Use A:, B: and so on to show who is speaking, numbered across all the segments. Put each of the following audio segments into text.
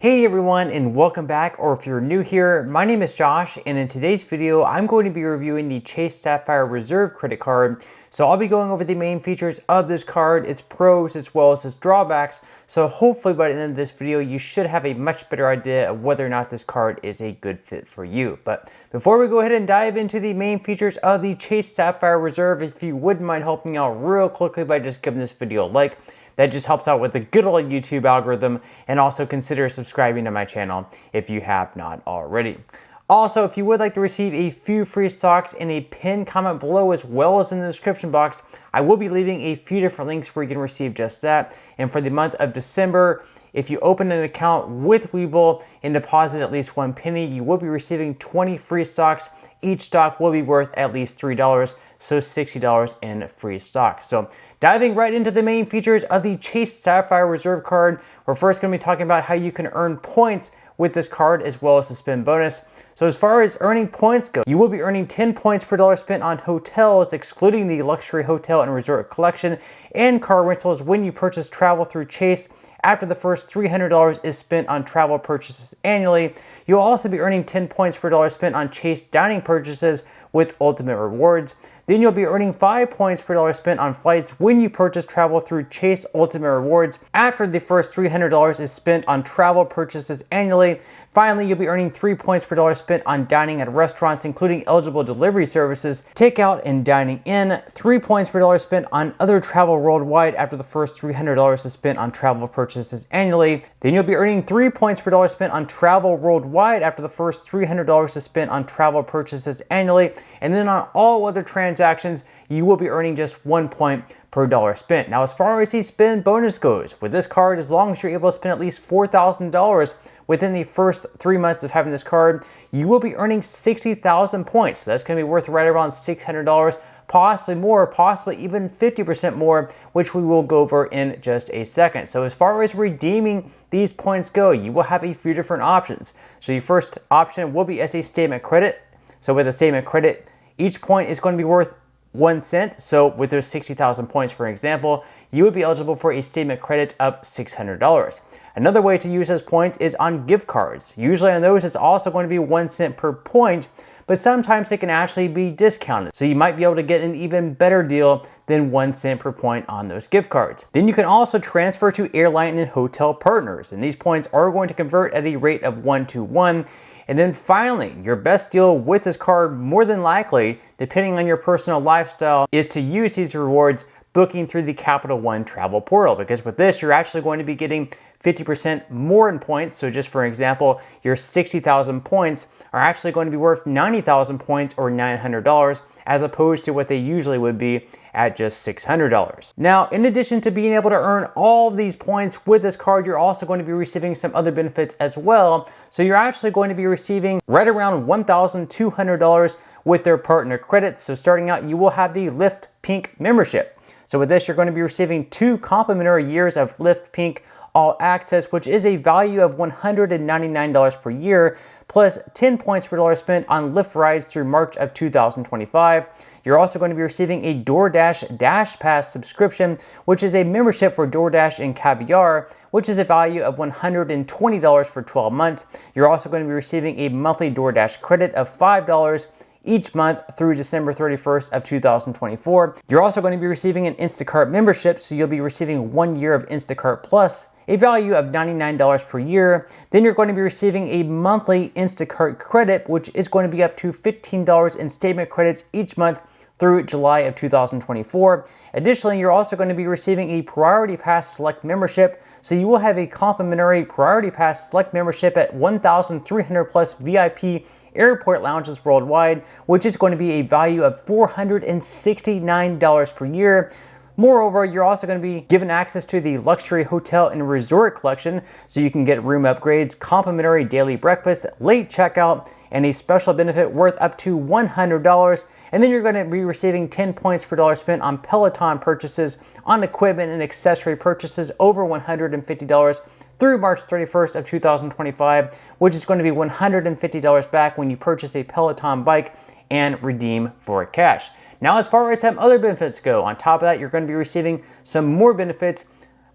A: Hey everyone, and welcome back, or if you're new here, my name is Josh, and in today's video, I'm going to be reviewing the Chase Sapphire Reserve credit card. So I'll be going over the main features of this card, its pros as well as its drawbacks. So hopefully by the end of this video, you should have a much better idea of whether or not this card is a good fit for you. But before we go ahead and dive into the main features of the Chase Sapphire Reserve, if you wouldn't mind helping me out real quickly by just giving this video a like. That just helps out with the good old YouTube algorithm, and also consider subscribing to my channel if you have not already. Also, if you would like to receive a few free stocks in a pinned comment below as well as in the description box, I will be leaving a few different links where you can receive just that. And for the month of December, if you open an account with Webull and deposit at least 1 penny, you will be receiving 20 free stocks. Each stock will be worth at least $3, so $60 in free stock. So diving right into the main features of the Chase Sapphire Reserve card, we're first going to be talking about how you can earn points with this card as well as the spend bonus. So as far as earning points go, you will be earning 10 points per dollar spent on hotels, excluding the luxury hotel and resort collection, and car rentals when you purchase travel through Chase. After the first $300 is spent on travel purchases annually, you'll also be earning 10 points per dollar spent on Chase dining purchases with Ultimate Rewards. Then you'll be earning 5 points per dollar spent on flights when you purchase travel through Chase Ultimate Rewards. After the first $300 is spent on travel purchases annually, finally you'll be earning 3 points per dollar spent on dining at restaurants, including eligible delivery services, takeout, and dining in. 3 points per dollar spent on other travel worldwide after the first $300 is spent on travel purchases annually. Then you'll be earning 3 points per dollar spent on travel worldwide after the first $300 is spent on travel purchases annually. And then on all other transactions, you will be earning just 1 point per dollar spent. Now, as far as the spend bonus goes, with this card, as long as you're able to spend at least $4,000 within the first 3 months of having this card, you will be earning 60,000 points. So that's going to be worth right around $600, possibly more, possibly even 50% more, which we will go over in just a second. So as far as redeeming these points go, you will have a few different options. So your first option will be as a statement credit. So with a statement credit, each point is going to be worth 1 cent. So with those 60,000 points, for example, you would be eligible for a statement credit of $600. Another way to use those points is on gift cards. Usually on those, it's also going to be 1 cent per point, but sometimes it can actually be discounted. So you might be able to get an even better deal than 1 cent per point on those gift cards. Then you can also transfer to airline and hotel partners, and these points are going to convert at a rate of 1 to 1. And then finally, your best deal with this card, more than likely, depending on your personal lifestyle, is to use these rewards booking through the Capital One travel portal, because with this, you're actually going to be getting 50% more in points. So just for example, your 60,000 points are actually going to be worth 90,000 points or $900, as opposed to what they usually would be at just $600. Now, in addition to being able to earn all of these points with this card, you're also going to be receiving some other benefits as well. So you're actually going to be receiving right around $1,200 with their partner credits. So starting out, you will have the Lyft Pink membership. So with this, you're going to be receiving 2 complimentary years of Lyft Pink All Access, which is a value of $199 per year, plus 10 points per dollar spent on Lyft rides through March of 2025. You're also going to be receiving a DoorDash Dash Pass subscription, which is a membership for DoorDash and Caviar, which is a value of $120 for 12 months. You're also going to be receiving a monthly DoorDash credit of $5 each month through December 31st of 2024. You're also going to be receiving an Instacart membership, so you'll be receiving 1 year of Instacart Plus, a value of $99 per year. Then you're going to be receiving a monthly Instacart credit, which is going to be up to $15 in statement credits each month through July of 2024. Additionally, you're also going to be receiving a Priority Pass Select membership, so you will have a complimentary Priority Pass Select membership at 1,300 plus VIP airport lounges worldwide, which is going to be a value of $469 per year. Moreover, you're also going to be given access to the luxury hotel and resort collection, so you can get room upgrades, complimentary daily breakfast, late checkout, and a special benefit worth up to $100. And then you're going to be receiving 10 points per dollar spent on Peloton purchases, on equipment and accessory purchases over $150 through March 31st of 2025, which is going to be $150 back when you purchase a Peloton bike and redeem for cash. Now, as far as some other benefits go, on top of that, you're going to be receiving some more benefits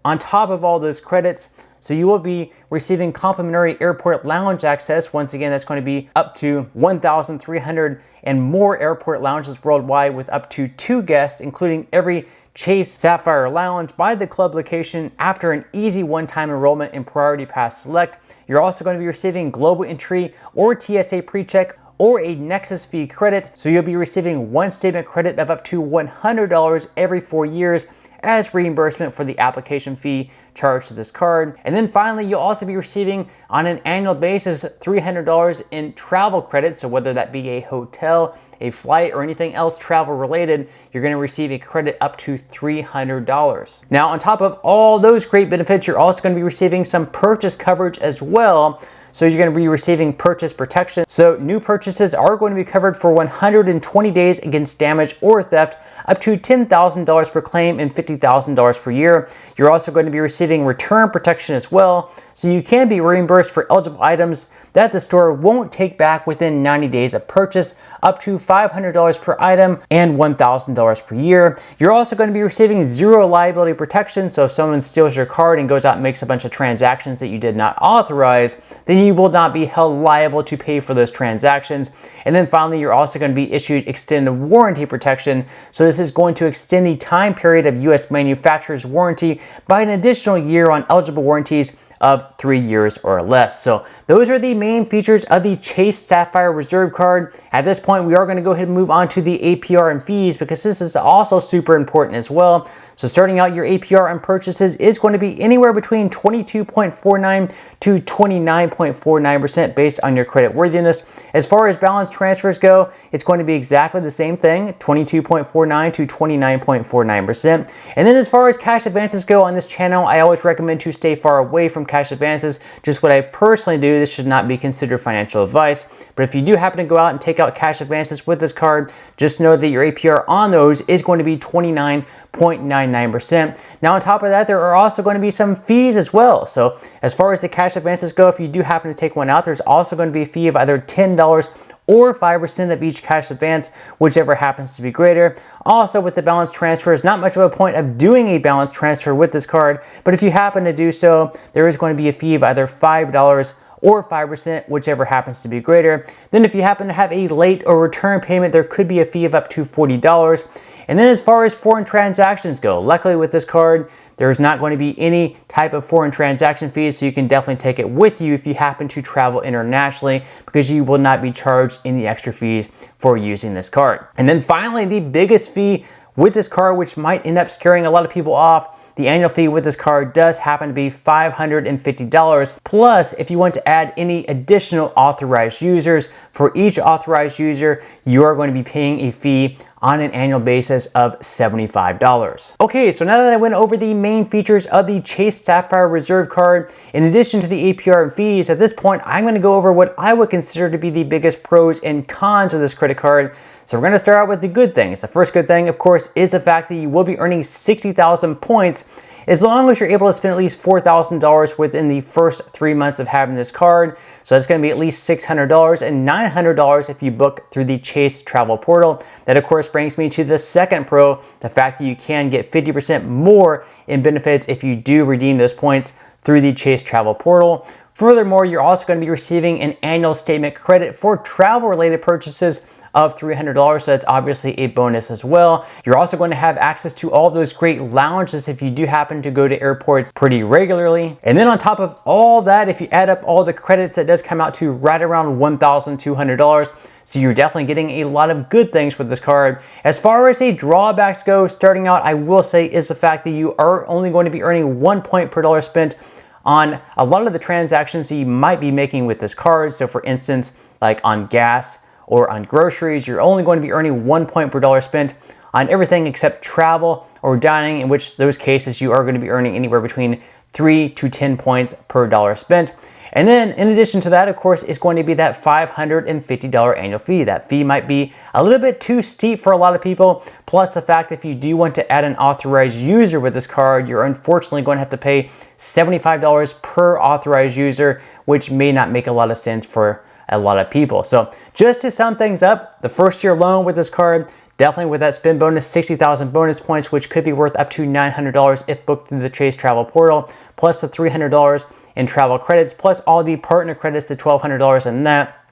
A: on top of all those credits. So you will be receiving complimentary airport lounge access. Once again, that's going to be up to 1,300 and more airport lounges worldwide with up to 2 guests, including every Chase Sapphire Lounge by the club location after an easy one-time enrollment in Priority Pass Select. You're also going to be receiving global entry or TSA pre-check or a Nexus fee credit. So you'll be receiving one statement credit of up to $100 every 4 years as reimbursement for the application fee charged to this card. And then finally, you'll also be receiving on an annual basis $300 in travel credits. So whether that be a hotel, a flight, or anything else travel related, you're going to receive a credit up to $300. Now, on top of all those great benefits, you're also going to be receiving some purchase coverage as well. So you're going to be receiving purchase protection. So new purchases are going to be covered for 120 days against damage or theft, up to $10,000 per claim and $50,000 per year. You're also going to be receiving return protection as well. So you can be reimbursed for eligible items that the store won't take back within 90 days of purchase, up to $500 per item and $1,000 per year. You're also going to be receiving zero liability protection. So if someone steals your card and goes out and makes a bunch of transactions that you did not authorize, then you will not be held liable to pay for those transactions. And then finally, you're also going to be issued extended warranty protection. So this is going to extend the time period of US manufacturer's warranty by an additional year on eligible warranties of 3 years or less. So those are the main features of the Chase Sapphire Reserve card. At this point, we are going to go ahead and move on to the APR and fees because this is also super important as well. So starting out, your APR on purchases is going to be anywhere between 22.49 to 29.49% based on your credit worthiness. As far as balance transfers go, it's going to be exactly the same thing, 22.49 to 29.49%. And then as far as cash advances go on this channel, I always recommend to stay far away from cash advances. Just what I personally do. This should not be considered financial advice. But if you do happen to go out and take out cash advances with this card, just know that your APR on those is going to be 29.99%. Now on top of that, there are also going to be some fees as well. So as far as the cash advances go, if you do happen to take one out, there's also going to be a fee of either $10 or 5% of each cash advance, whichever happens to be greater. Also with the balance transfers, not much of a point of doing a balance transfer with this card, but if you happen to do so, there is going to be a fee of either $5 or 5%, whichever happens to be greater. Then if you happen to have a late or return payment, there could be a fee of up to $40. And then as far as foreign transactions go, luckily with this card, there is not going to be any type of foreign transaction fees, so you can definitely take it with you if you happen to travel internationally because you will not be charged any extra fees for using this card. And then finally, the biggest fee with this card, which might end up scaring a lot of people off, the annual fee with this card does happen to be $550. Plus, if you want to add any additional authorized users, for each authorized user, you are going to be paying a fee on an annual basis of $75. Okay, so now that I went over the main features of the Chase Sapphire Reserve card, in addition to the APR and fees, at this point, I'm going to go over what I would consider to be the biggest pros and cons of this credit card. So we're going to start out with the good things. The first good thing, of course, is the fact that you will be earning 60,000 points as long as you're able to spend at least $4,000 within the first 3 months of having this card. So that's going to be at least $600 and $900 if you book through the Chase travel portal. That of course brings me to the second pro, the fact that you can get 50% more in benefits if you do redeem those points through the Chase travel portal. Furthermore, you're also going to be receiving an annual statement credit for travel related purchases of $300, so that's obviously a bonus as well. You're also going to have access to all those great lounges if you do happen to go to airports pretty regularly. And then on top of all that, if you add up all the credits, that does come out to right around $1,200. So you're definitely getting a lot of good things with this card. As far as the drawbacks go, starting out, I will say is the fact that you are only going to be earning 1 point per dollar spent on a lot of the transactions that you might be making with this card. So for instance, like on gas, or on groceries, you're only going to be earning 1 point per dollar spent on everything except travel or dining, in which those cases you are going to be earning anywhere between 3 to 10 points per dollar spent. And then in addition to that, of course, is going to be that $550 annual fee. That fee might be a little bit too steep for a lot of people. Plus the fact if you do want to add an authorized user with this card, you're unfortunately going to have to pay $75 per authorized user, which may not make a lot of sense for a lot of people. So just to sum things up, the first year loan with this card Definitely with that spin bonus, 60,000 bonus points, which could be worth up to $900 if booked through the Chase Travel Portal, plus the $300 in travel credits, plus all the partner credits, the $1,200 in that.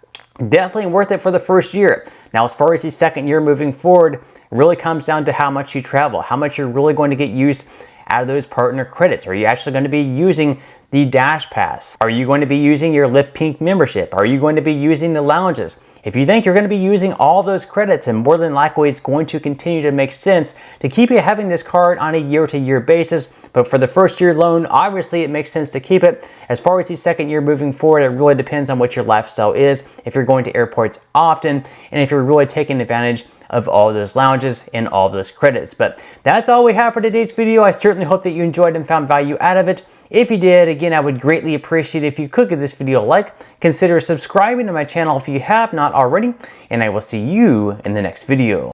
A: Definitely worth it for the first year. Now, as far as the second year moving forward, it really comes down to how much you travel, how much you're really going to get use out of those partner credits. Are you actually going to be using the Dash Pass? Are you going to be using your Lip Pink membership? Are you going to be using the lounges? If you think you're going to be using all those credits, and more than likely it's going to continue to make sense to keep you having this card on a year-to-year basis. But for the first year loan, obviously it makes sense to keep it. As far as the second year moving forward, it really depends on what your lifestyle is, if you're going to airports often, and if you're really taking advantage of all those lounges and all those credits. But that's all we have for today's video. I certainly hope that you enjoyed and found value out of it. If you did, again, I would greatly appreciate it if you could give this video a like. Consider subscribing to my channel if you have not already, and I will see you in the next video.